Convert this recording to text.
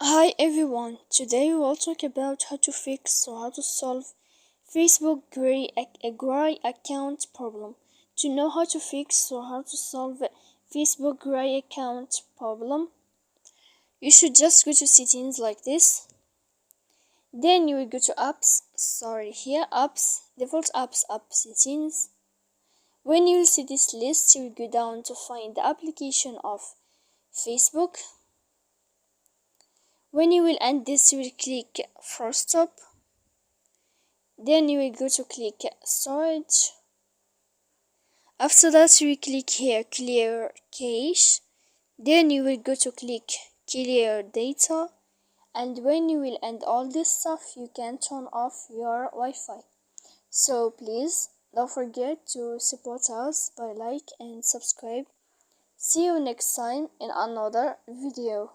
Hi everyone, today we will talk about how to fix or how to solve Facebook gray account problem. To know how to fix or how to solve Facebook gray account problem, you should just go to settings like this. Then you will go to apps, default apps, app settings. When you will see this list, you will go down to find the application of Facebook. When you will end this, you will click for stop. Then you will go to click storage. After that, you will click here clear cache. Then you will go to click clear data. And when you will end all this stuff, you can turn off your Wi-Fi. So please don't forget to support us by like and subscribe. See you next time in another video.